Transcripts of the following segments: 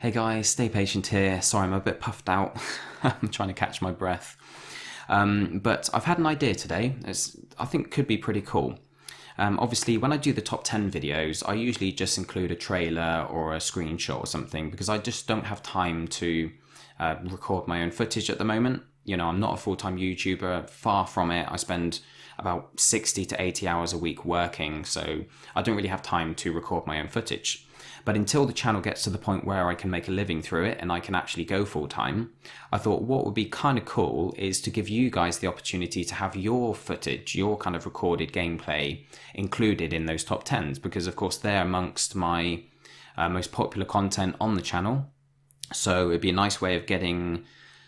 Hey guys, stay patient here. Sorry, I'm a bit puffed out. I'm trying to catch my breath. But I've had an idea today. I think could be pretty cool. Obviously, when I do the top 10 videos, I usually just include a trailer or a screenshot or something because I just don't have time to record my own footage at the moment. You know, I'm not a full-time YouTuber, far from it. I spend about 60 to 80 hours a week working, so I don't really have time to record my own footage. But until the channel gets to the point where I can make a living through it and I can actually go full time, I thought what would be kind of cool is to give you guys the opportunity to have your footage, your kind of recorded gameplay included in those top 10s, because of course they're amongst my most popular content on the channel. So it'd be a nice way of getting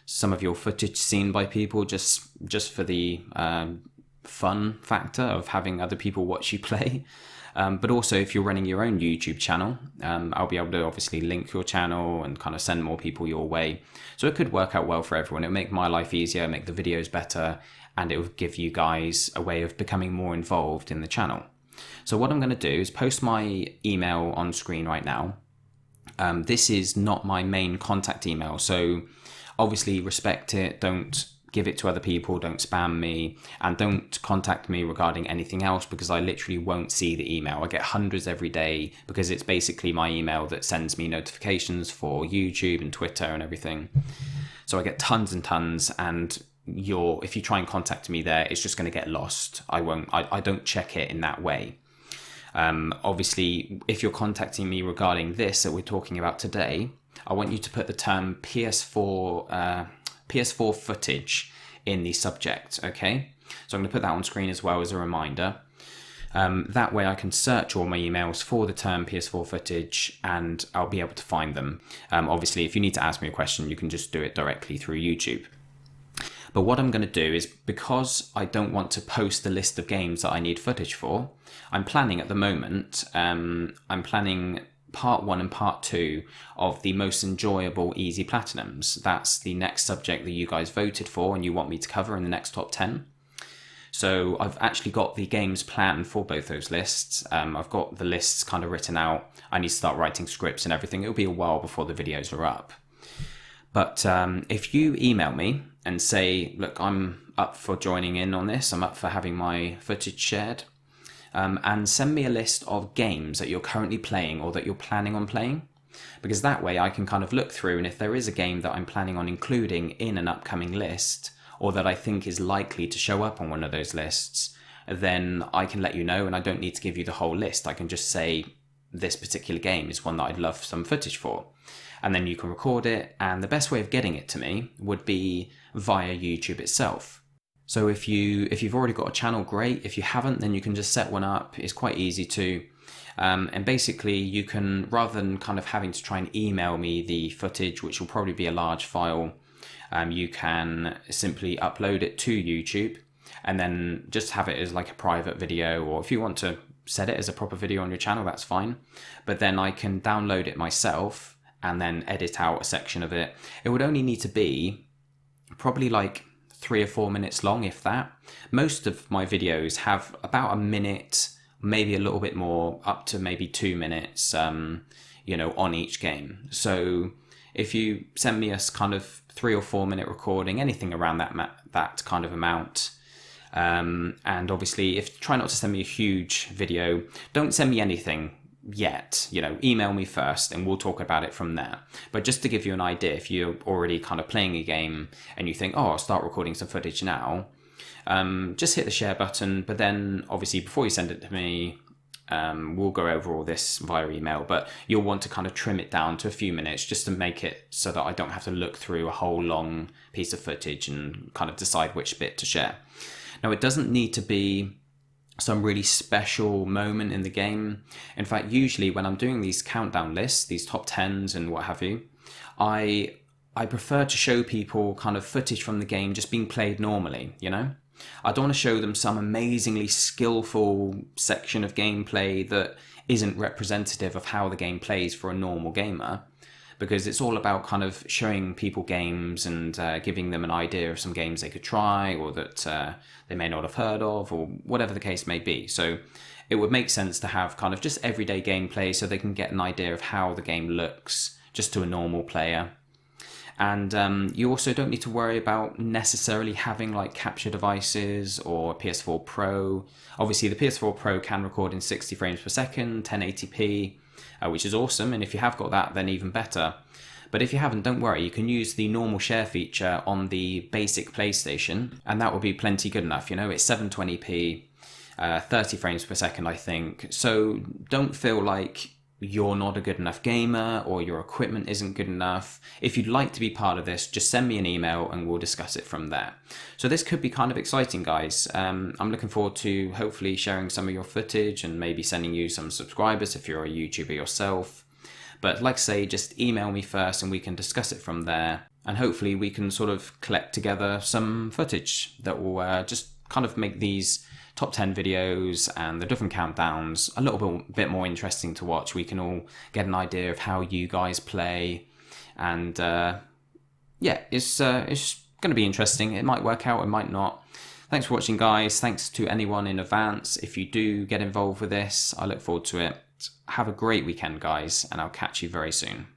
some of your footage seen by people just for the fun factor of having other people watch you play. But also if you're running your own YouTube channel, I'll be able to obviously link your channel and kind of send more people your way. So it could work out well for everyone. It'll make my life easier, make the videos better, and it will give you guys a way of becoming more involved in the channel. So what I'm going to do is post my email on screen right now. This is not my main contact email, so obviously respect it. Don't give it to other people, don't spam me, and don't contact me regarding anything else because I literally won't see the email. I get hundreds every day because it's basically my email that sends me notifications for YouTube and Twitter and everything. So I get tons and tons, and if you try and contact me there, it's just going to get lost. I don't check it in that way. Obviously, if you're contacting me regarding this that we're talking about today, I want you to put the term PS4 footage in the subject, okay? So I'm going to put that on screen as well as a reminder. That way I can search all my emails for the term PS4 footage and I'll be able to find them. Obviously, if you need to ask me a question, you can just do it directly through YouTube. But what I'm going to do is, because I don't want to post the list of games that I need footage for, I'm planning at the moment, I'm planning part 1 and part 2 of the most enjoyable easy platinums. That's the next subject that you guys voted for and you want me to cover in the next top 10. So I've actually got the games planned for both those lists. I've got the lists kind of written out. I need to start writing scripts and everything. It'll be a while before the videos are up. But if you email me and say, look, I'm up for joining in on this, I'm up for having my footage shared, and send me a list of games that you're currently playing or that you're planning on playing, because that way I can kind of look through, and if there is a game that I'm planning on including in an upcoming list or that I think is likely to show up on one of those lists, then I can let you know, and I don't need to give you the whole list. I can just say this particular game is one that I'd love some footage for, and then you can record it. And the best way of getting it to me would be via YouTube itself. So if you've already got a channel, great. If you haven't, then you can just set one up. It's quite easy to. And basically you can, rather than kind of having to try and email me the footage, which will probably be a large file, you can simply upload it to YouTube and then just have it as like a private video, or if you want to set it as a proper video on your channel, that's fine. But then I can download it myself and then edit out a section of it. It would only need to be probably like 3 or 4 minutes long, if that. Most of my videos have about a minute, maybe a little bit more, up to maybe 2 minutes, on each game. So if you send me a kind of 3 or 4 minute recording, anything around that kind of amount, and obviously try not to send me a huge video. Don't send me anything yet, email me first and we'll talk about it from there. But just to give you an idea, if you're already kind of playing a game and you think, I'll start recording some footage now, just hit the share button. But then obviously before you send it to me, we'll go over all this via email, but you'll want to kind of trim it down to a few minutes just to make it so that I don't have to look through a whole long piece of footage and kind of decide which bit to share. Now, it doesn't need to be some really special moment in the game. In fact, usually when I'm doing these countdown lists, these top 10s and what have you, I prefer to show people kind of footage from the game just being played normally, I don't want to show them some amazingly skillful section of gameplay that isn't representative of how the game plays for a normal gamer, because it's all about kind of showing people games and giving them an idea of some games they could try or that they may not have heard of, or whatever the case may be. So it would make sense to have kind of just everyday gameplay so they can get an idea of how the game looks, just to a normal player. And you also don't need to worry about necessarily having like capture devices or PS4 Pro. Obviously, the PS4 Pro can record in 60 frames per second, 1080p, which is awesome. And if you have got that, then even better. But if you haven't, don't worry. You can use the normal share feature on the basic PlayStation, and that will be plenty good enough. You know, it's 720p, 30 frames per second, I think. So don't feel like you're not a good enough gamer or your equipment isn't good enough. If you'd like to be part of this, just send me an email and we'll discuss it from there. So this could be kind of exciting, guys. I'm looking forward to hopefully sharing some of your footage and maybe sending you some subscribers if you're a YouTuber yourself. But like I say, just email me first and we can discuss it from there. And hopefully we can sort of collect together some footage that will just kind of make these top 10 videos and the different countdowns a little bit more interesting to watch. We can all get an idea of how you guys play, and yeah, it's going to be interesting. It might work out, it might not. Thanks for watching, guys. Thanks to anyone in advance if you do get involved with this. I look forward to it. Have a great weekend, guys, and I'll catch you very soon.